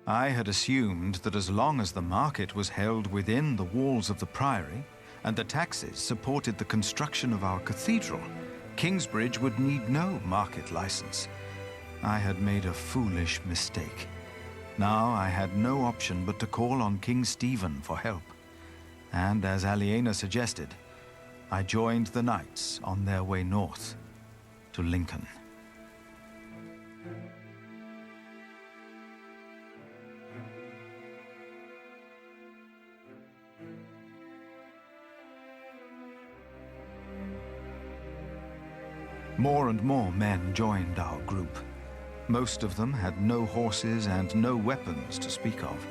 I had assumed that as long as the market was held within the walls of the priory, and the taxes supported the construction of our cathedral, Kingsbridge would need no market license. I had made a foolish mistake. Now I had no option but to call on King Stephen for help. And as Aliena suggested, I joined the knights on their way north to Lincoln. More and more men joined our group. Most of them had no horses and no weapons to speak of.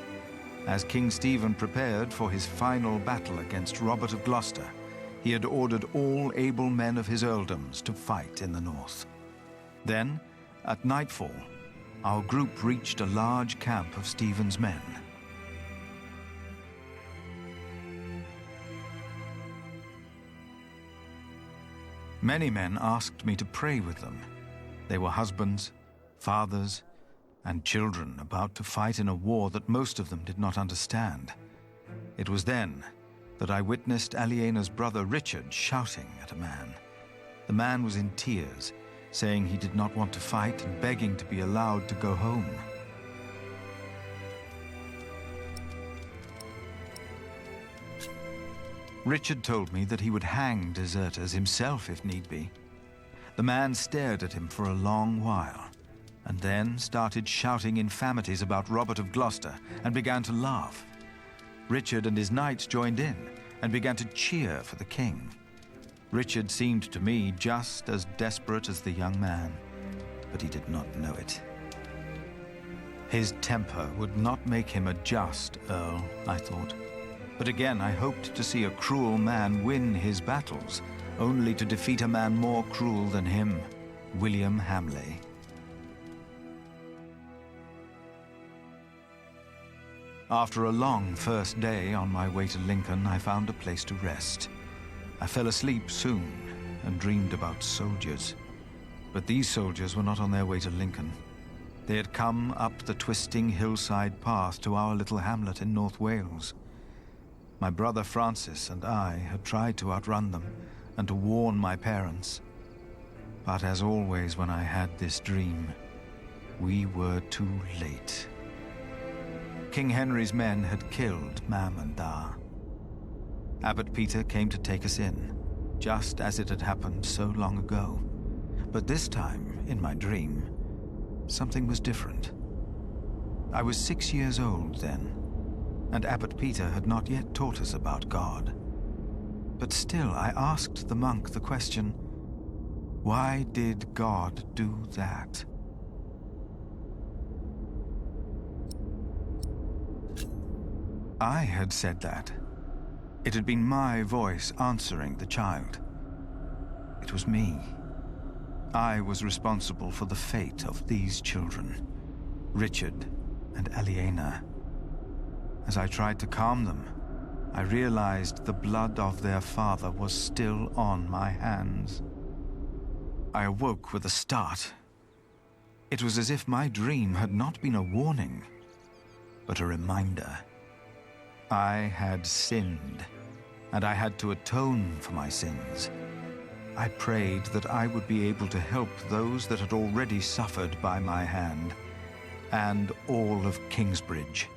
As King Stephen prepared for his final battle against Robert of Gloucester, he had ordered all able men of his earldoms to fight in the north. Then, at nightfall, our group reached a large camp of Stephen's men. Many men asked me to pray with them. They were husbands, fathers, and children about to fight in a war that most of them did not understand. It was then that I witnessed Aliena's brother Richard shouting at a man. The man was in tears, saying he did not want to fight and begging to be allowed to go home. Richard told me that he would hang deserters himself if need be. The man stared at him for a long while, and then started shouting infamities about Robert of Gloucester and began to laugh. Richard and his knights joined in and began to cheer for the king. Richard seemed to me just as desperate as the young man, but he did not know it. His temper would not make him a just earl, I thought. But again, I hoped to see a cruel man win his battles, only to defeat a man more cruel than him, William Hamley. After a long first day on my way to Lincoln, I found a place to rest. I fell asleep soon and dreamed about soldiers. But these soldiers were not on their way to Lincoln. They had come up the twisting hillside path to our little hamlet in North Wales. My brother Francis and I had tried to outrun them and to warn my parents. But as always when I had this dream, we were too late. King Henry's men had killed Mam and Da. Abbot Peter came to take us in, just as it had happened so long ago. But this time, in my dream, something was different. I was 6 years old then, and Abbot Peter had not yet taught us about God. But still, I asked the monk the question, why did God do that? I had said that. It had been my voice answering the child. It was me. I was responsible for the fate of these children, Richard and Aliena. As I tried to calm them, I realized the blood of their father was still on my hands. I awoke with a start. It was as if my dream had not been a warning, but a reminder. I had sinned, and I had to atone for my sins. I prayed that I would be able to help those that had already suffered by my hand, and all of Kingsbridge.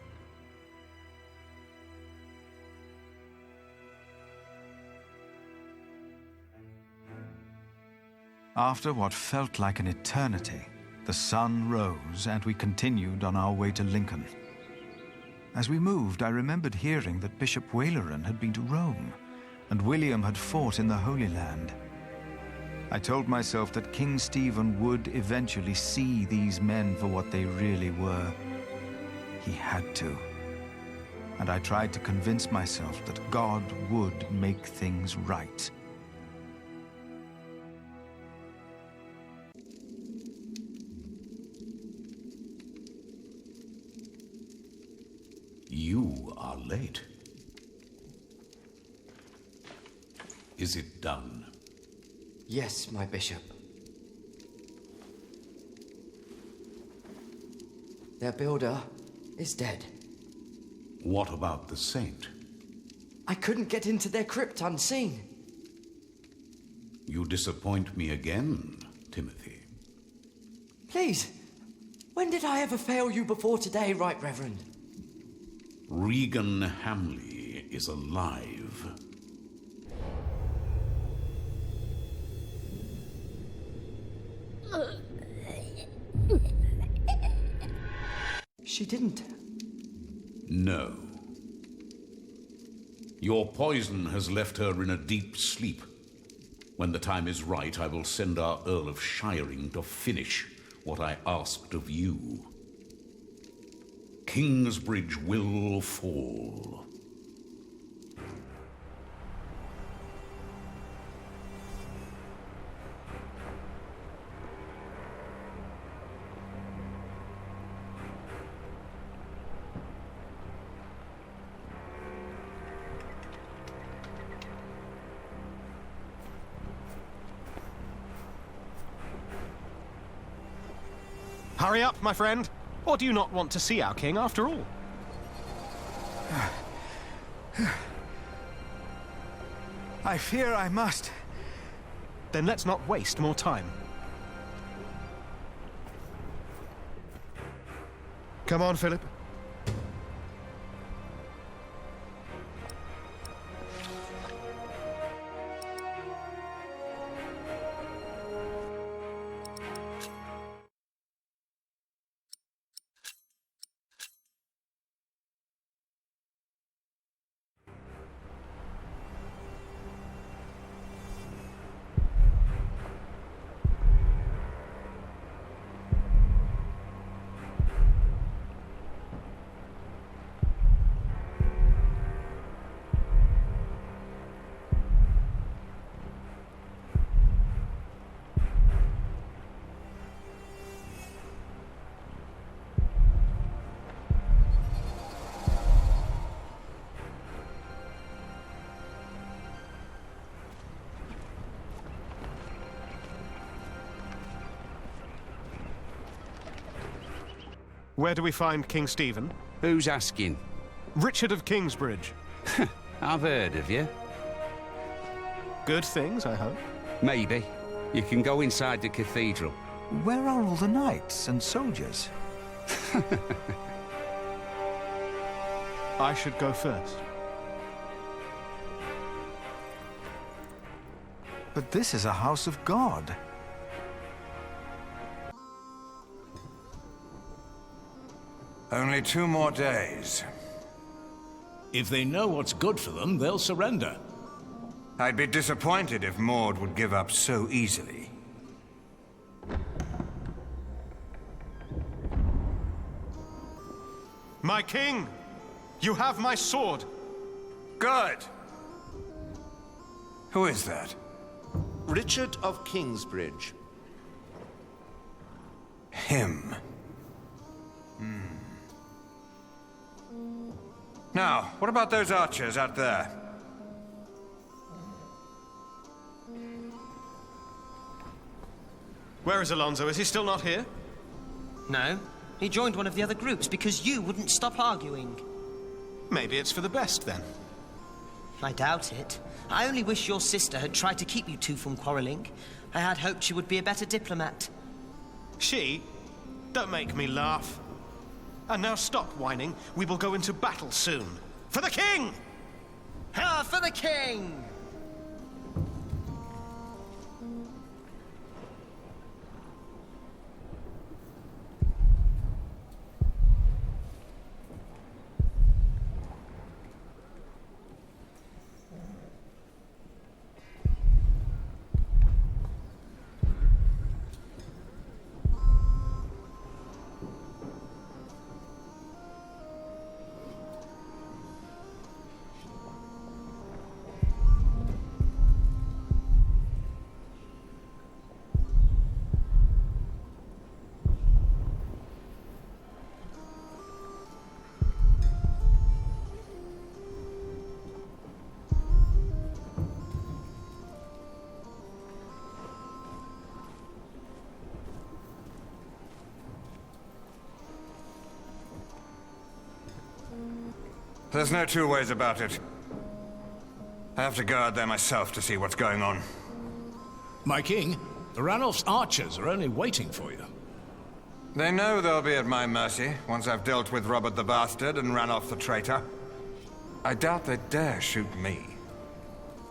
After what felt like an eternity, the sun rose and we continued on our way to Lincoln. As we moved, I remembered hearing that Bishop Waleran had been to Rome, and William had fought in the Holy Land. I told myself that King Stephen would eventually see these men for what they really were. He had to. And I tried to convince myself that God would make things right. You are late. Is it done? Yes, my bishop. Their builder is dead. What about the saint? I couldn't get into their crypt unseen. You disappoint me again, Timothy. Please, when did I ever fail you before today, Right Reverend? Regan Hamley is alive. She didn't. No. Your poison has left her in a deep sleep. When the time is right, I will send our Earl of Shiring to finish what I asked of you. Kingsbridge will fall. Hurry up, my friend. Or do you not want to see our king after all? I fear I must. Then let's not waste more time. Come on, Philip. Where do we find King Stephen? Who's asking? Richard of Kingsbridge. I've heard of you. Good things, I hope. Maybe. You can go inside the cathedral. Where are all the knights and soldiers? I should go first. But this is a house of God. Only 2 more days. If they know what's good for them, they'll surrender. I'd be disappointed if Maud would give up so easily. My king! You have my sword! Good! Who is that? Richard of Kingsbridge. Him. Now, what about those archers out there? Where is Alonso? Is he still not here? No. He joined one of the other groups because you wouldn't stop arguing. Maybe it's for the best, then. I doubt it. I only wish your sister had tried to keep you two from quarreling. I had hoped she would be a better diplomat. She? Don't make me laugh. And now stop whining. We will go into battle soon. For the king! Ha! For the king! There's no two ways about it. I have to go out there myself to see what's going on. My king, the Ranulf's archers are only waiting for you. They know they'll be at my mercy once I've dealt with Robert the Bastard and Ranulf the traitor. I doubt they dare shoot me.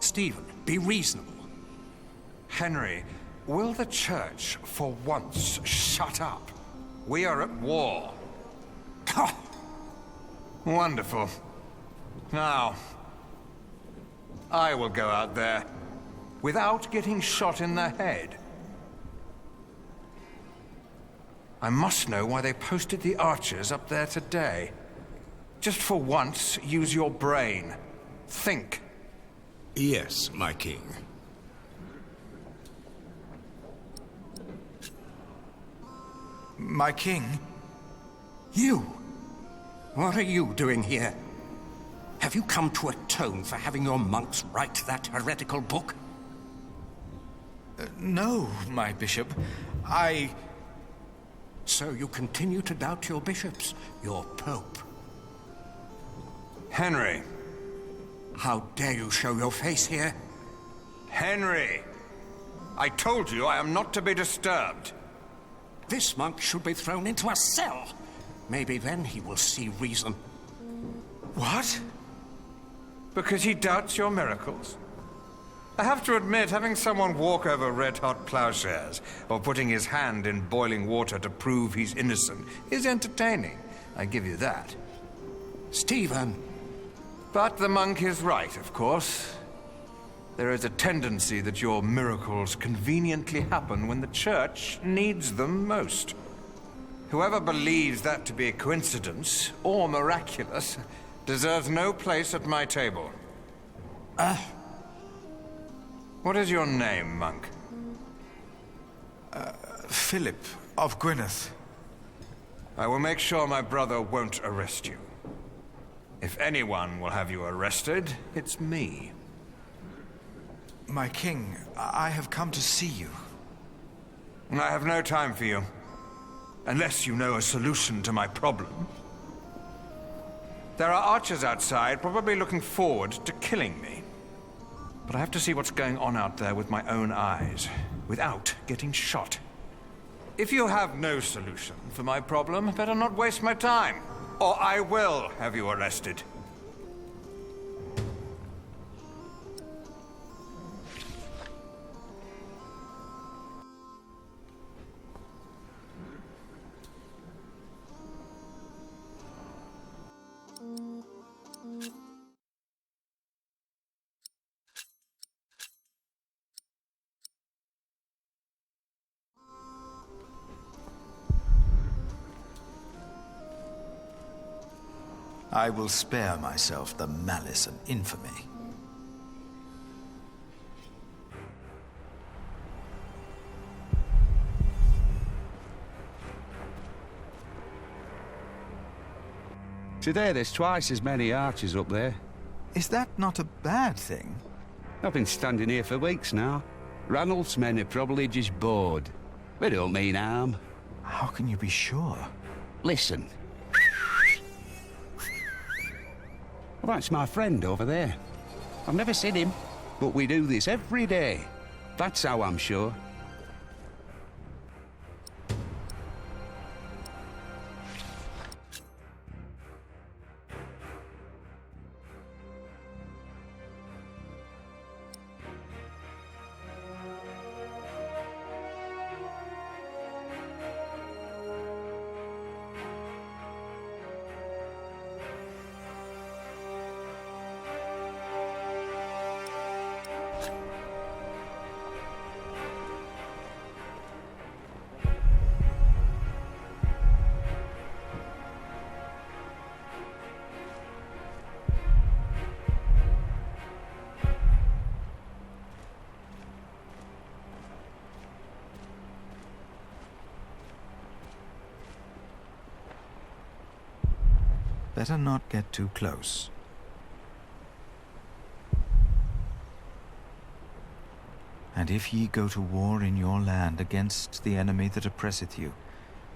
Stephen, be reasonable. Henry, will the Church for once shut up? We are at war. Wonderful. Now, I will go out there without getting shot in the head. I must know why they posted the archers up there today. Just for once, use your brain. Think. Yes, my king. My king? You? What are you doing here? Have you come to atone for having your monks write that heretical book? No, my bishop. So you continue to doubt your bishops, your pope? Henry. How dare you show your face here? Henry! I told you I am not to be disturbed. This monk should be thrown into a cell. Maybe then he will see reason. What? Because he doubts your miracles? I have to admit, having someone walk over red-hot plowshares, or putting his hand in boiling water to prove he's innocent, is entertaining. I give you that. Stephen! But the monk is right, of course. There is a tendency that your miracles conveniently happen when the Church needs them most. Whoever believes that to be a coincidence, or miraculous, deserves no place at my table. What is your name, monk? Philip of Gwynedd. I will make sure my brother won't arrest you. If anyone will have you arrested, it's me. My king, I have come to see you. I have no time for you. Unless you know a solution to my problem. There are archers outside, probably looking forward to killing me. But I have to see what's going on out there with my own eyes, without getting shot. If you have no solution for my problem, better not waste my time, or I will have you arrested. I will spare myself the malice and infamy. Today there's twice as many archers up there. Is that not a bad thing? I've been standing here for weeks now. Ranulf's men are probably just bored. They don't mean harm. How can you be sure? Listen. Well, that's my friend over there. I've never seen him, but we do this every day. That's how I'm sure. Better not get too close. And if ye go to war in your land against the enemy that oppresseth you,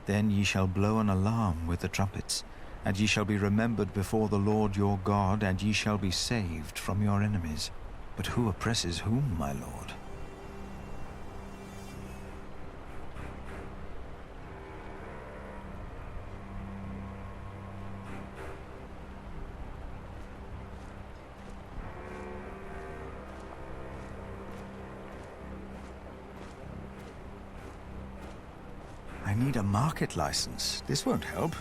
then ye shall blow an alarm with the trumpets, and ye shall be remembered before the Lord your God, and ye shall be saved from your enemies. But who oppresses whom, my lord? I need a market license. This won't help.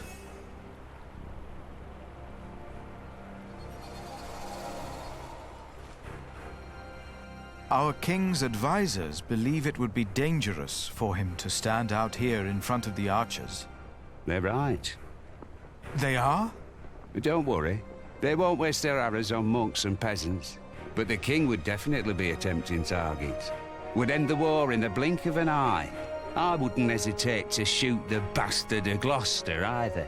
Our king's advisors believe it would be dangerous for him to stand out here in front of the archers. They're right. They are? But don't worry. They won't waste their arrows on monks and peasants. But the king would definitely be a tempting target. Would end the war in the blink of an eye. I wouldn't hesitate to shoot the bastard of Gloucester either.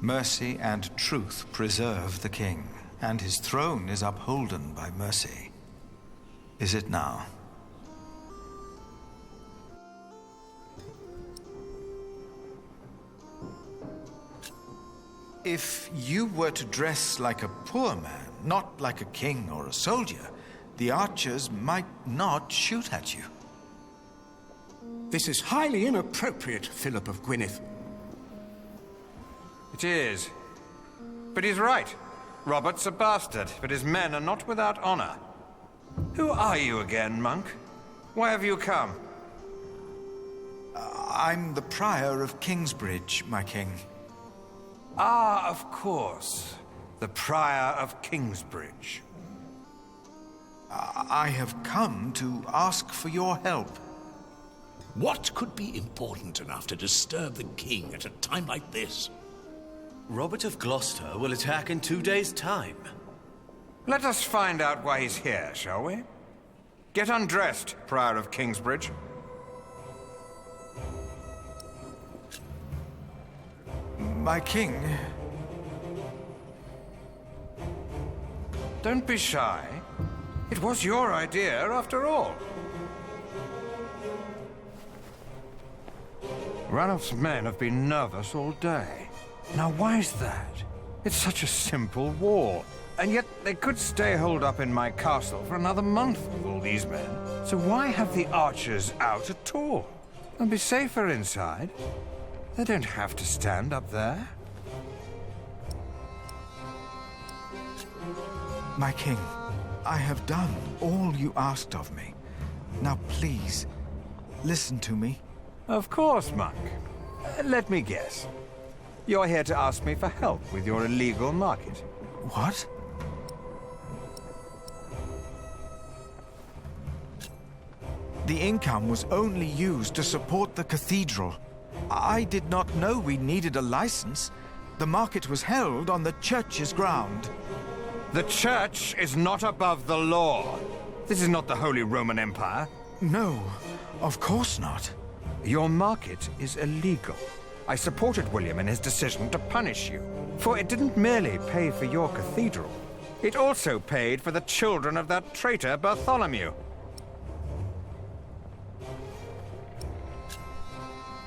Mercy and truth preserve the king, and his throne is upholden by mercy. Is it now? If you were to dress like a poor man, not like a king or a soldier, the archers might not shoot at you. This is highly inappropriate, Philip of Gwynedd. It is. But he's right. Robert's a bastard, but his men are not without honor. Who are you again, monk? Why have you come? I'm the Prior of Kingsbridge, my king. Ah, of course. The Prior of Kingsbridge. I have come to ask for your help. What could be important enough to disturb the king at a time like this? Robert of Gloucester will attack in 2 days' time. Let us find out why he's here, shall we? Get undressed, Prior of Kingsbridge. My king... Don't be shy. It was your idea, after all. Ranulph's men have been nervous all day. Now, why's that? It's such a simple wall. And yet they could stay holed up in my castle for another month with all these men. So why have the archers out at all? They'll be safer inside. They don't have to stand up there. My king, I have done all you asked of me. Now please, listen to me. Of course, monk. Let me guess. You're here to ask me for help with your illegal market. What? The income was only used to support the cathedral. I did not know we needed a license. The market was held on the church's ground. The church is not above the law. This is not the Holy Roman Empire. No, of course not. Your market is illegal. I supported William in his decision to punish you, for it didn't merely pay for your cathedral. It also paid for the children of that traitor Bartholomew.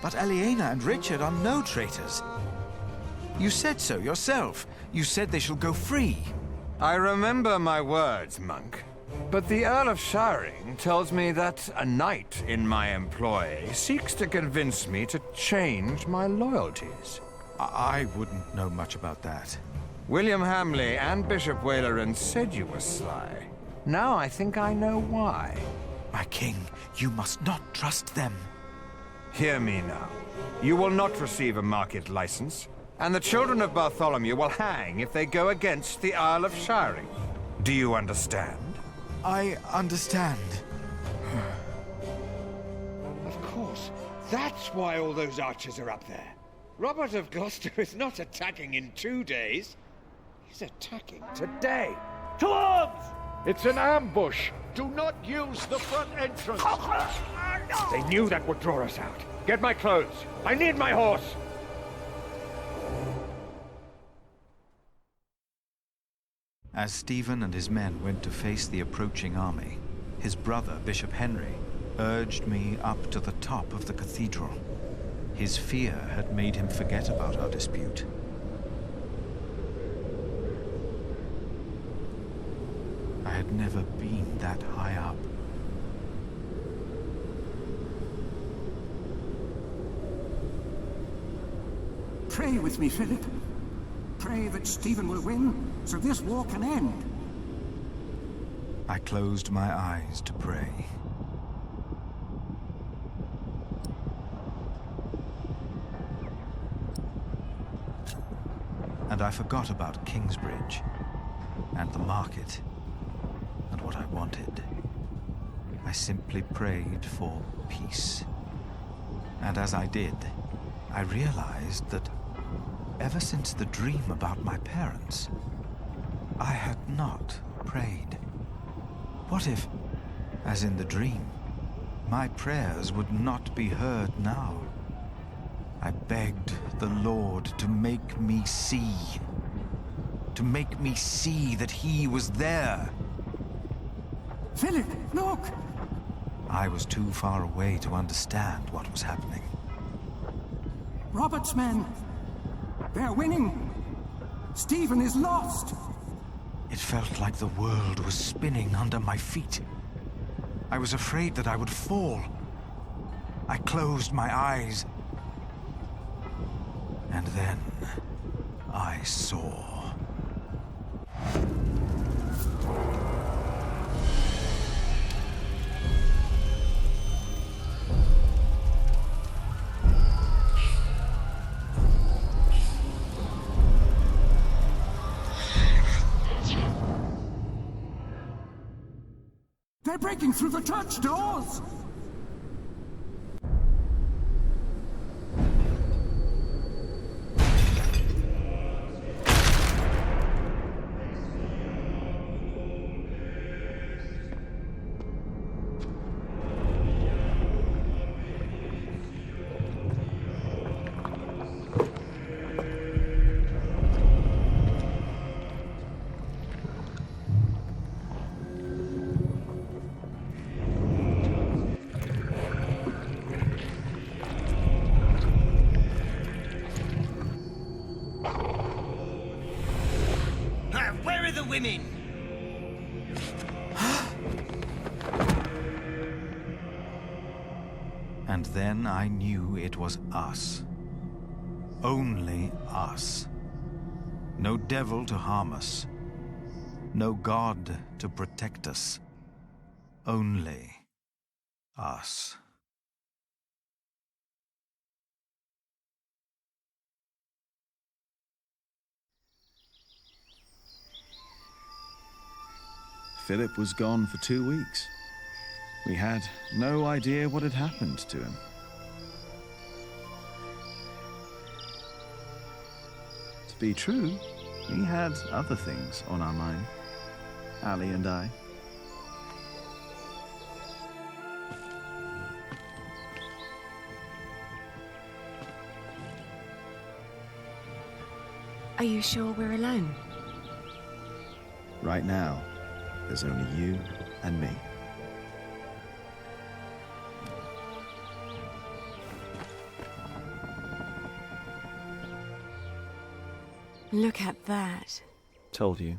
But Aliena and Richard are no traitors. You said so yourself. You said they shall go free. I remember my words, monk. But the Earl of Shiring tells me that a knight in my employ seeks to convince me to change my loyalties. I wouldn't know much about that. William Hamley and Bishop Waleran said you were sly. Now I think I know why. My king, you must not trust them. Hear me now. You will not receive a market license, and the children of Bartholomew will hang if they go against the Earl of Shiring. Do you understand? I understand. Of course. That's why all those archers are up there. Robert of Gloucester is not attacking in 2 days. He's attacking today. To arms! It's an ambush! Do not use the front entrance! They knew that would draw us out. Get my clothes. I need my horse! As Stephen and his men went to face the approaching army, his brother, Bishop Henry, urged me up to the top of the cathedral. His fear had made him forget about our dispute. I had never been that high up. Pray with me, Philip. Pray that Stephen will win, so this war can end. I closed my eyes to pray. And I forgot about Kingsbridge, and the market, and what I wanted. I simply prayed for peace. And as I did, I realized that ever since the dream about my parents, I had not prayed. What if, as in the dream, my prayers would not be heard now? I begged the Lord to make me see. To make me see that he was there. Philip, look! I was too far away to understand what was happening. Robert's men. They're winning. Stephen is lost. It felt like the world was spinning under my feet. I was afraid that I would fall. I closed my eyes. And then I saw. They're breaking through the church doors! Women! And then I knew it was us. Only us. No devil to harm us. No God to protect us. Only us. Philip was gone for 2 weeks. We had no idea what had happened to him. To be true, we had other things on our mind, Ali and I. Are you sure we're alone? Right now, there's only you and me. Look at that. Told you.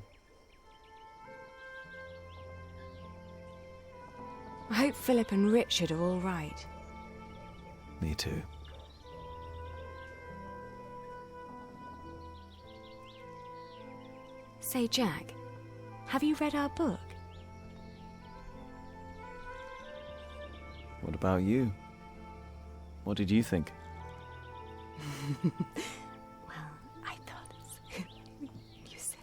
I hope Philip and Richard are all right. Me too. Say, Jack, have you read our book? What about you? What did you think? Well, I thought you said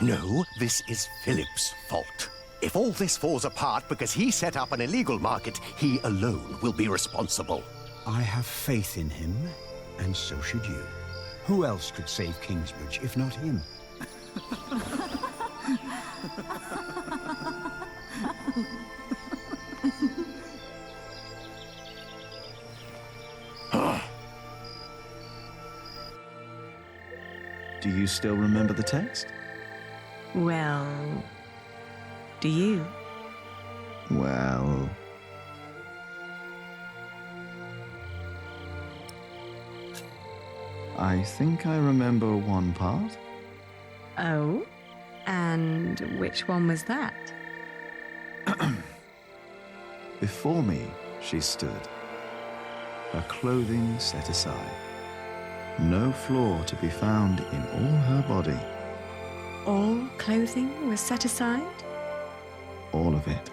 No, this is Philip's fault. If all this falls apart because he set up an illegal market, he alone will be responsible. I have faith in him, and so should you. Who else could save Kingsbridge if not him? Do you still remember the text? Well, do you? Well... I think I remember one part. Oh? And which one was that? Before me, she stood, her clothing set aside. No flaw to be found in all her body. All clothing was set aside? All of it.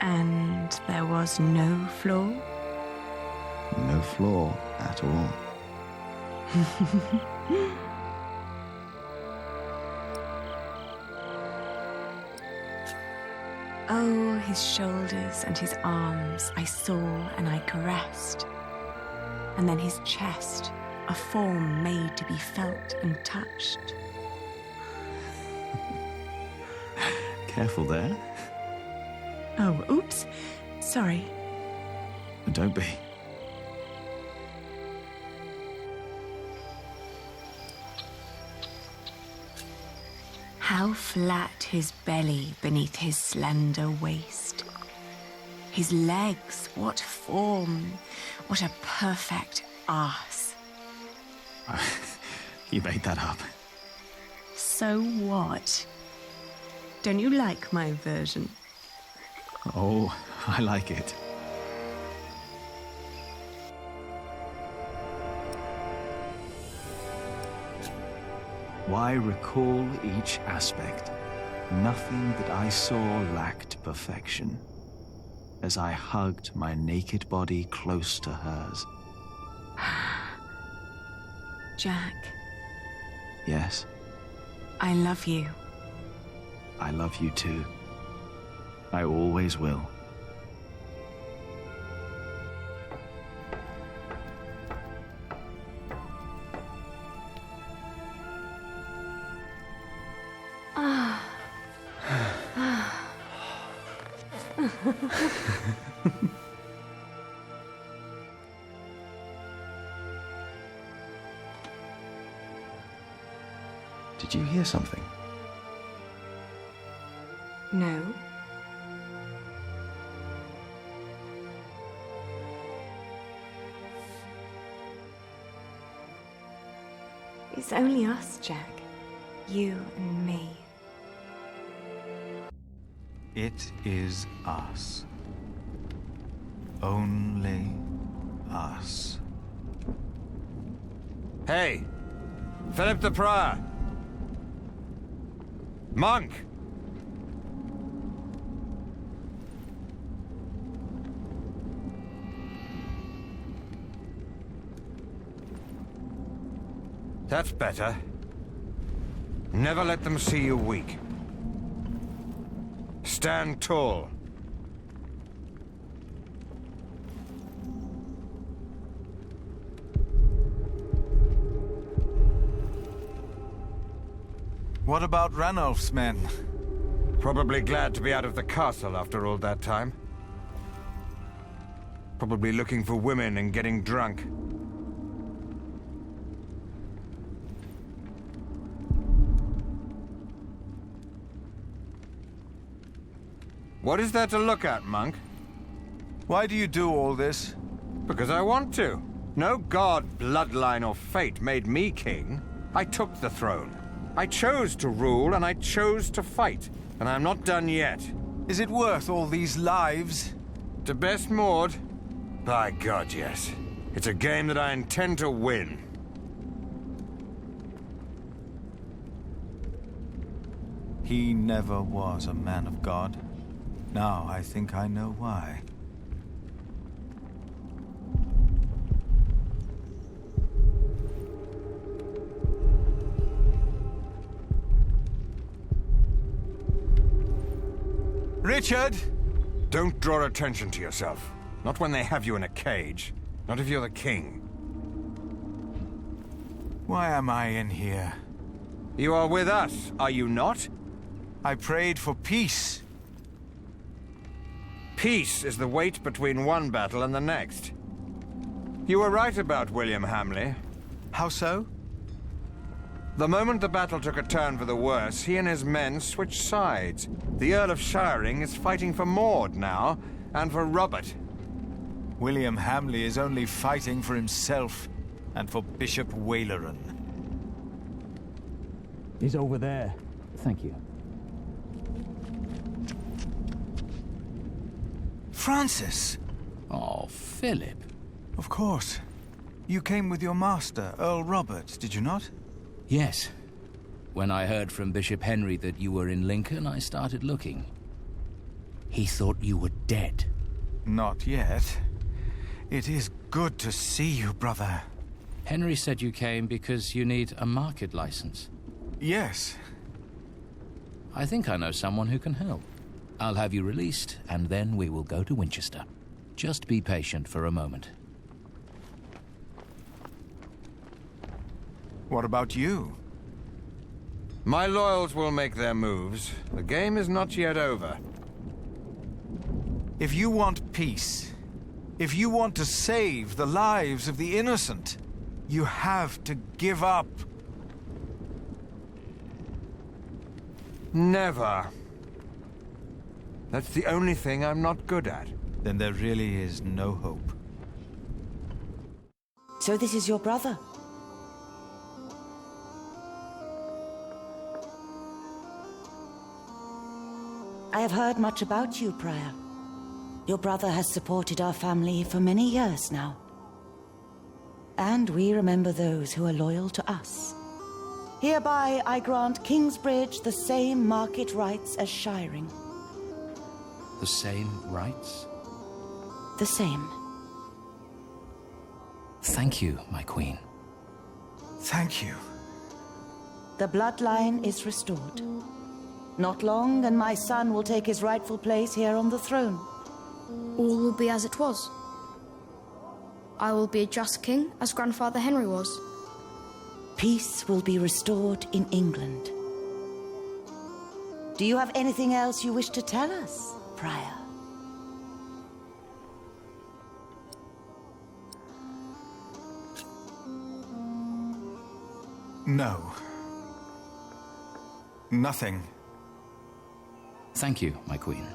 And there was no flaw? No flaw at all. Oh, his shoulders and his arms I saw and I caressed. And then his chest, a form made to be felt and touched. Careful there. Oh, oops. Sorry. Don't be. How flat his belly beneath his slender waist. His legs, what form, what a perfect arse. You made that up. So what? Don't you like my version? Oh, I like it. Why recall each aspect? Nothing that I saw lacked perfection. As I hugged my naked body close to hers. Jack. Yes, I love you. I love you too. I always will. Did you hear something? No. It's only us, Jack. You and me. It is us. Only us. Hey! Philip the Prior! Monk! That's better. Never let them see you weak. Stand tall. What about Ranulf's men? Probably glad to be out of the castle after all that time. Probably looking for women and getting drunk. What is there to look at, monk? Why do you do all this? Because I want to. No god, bloodline, or fate made me king. I took the throne. I chose to rule, and I chose to fight. And I'm not done yet. Is it worth all these lives? To best Maud? By God, yes. It's a game that I intend to win. He never was a man of God. Now I think I know why. Richard! Don't draw attention to yourself. Not when they have you in a cage. Not if you're the king. Why am I in here? You are with us, are you not? I prayed for peace. Peace is the wait between one battle and the next. You were right about William Hamley. How so? The moment the battle took a turn for the worse, he and his men switched sides. The Earl of Shiring is fighting for Maud now, and for Robert. William Hamley is only fighting for himself, and for Bishop Waleran. He's over there. Thank you. Francis! Oh, Philip. Of course. You came with your master, Earl Robert, did you not? Yes. When I heard from Bishop Henry that you were in Lincoln, I started looking. He thought you were dead. Not yet. It is good to see you, brother. Henry said you came because you need a market license. Yes. I think I know someone who can help. I'll have you released, and then we will go to Winchester. Just be patient for a moment. What about you? My loyals will make their moves. The game is not yet over. If you want peace, if you want to save the lives of the innocent, you have to give up. Never. That's the only thing I'm not good at. Then there really is no hope. So this is your brother? I have heard much about you, Prior. Your brother has supported our family for many years now. And we remember those who are loyal to us. Hereby I grant Kingsbridge the same market rights as Shiring. The same rights? The same. Thank you, my queen. Thank you. The bloodline is restored. Not long, and my son will take his rightful place here on the throne. All will be as it was. I will be a just king, as Grandfather Henry was. Peace will be restored in England. Do you have anything else you wish to tell us, Prior? No. Nothing. Thank you, my queen.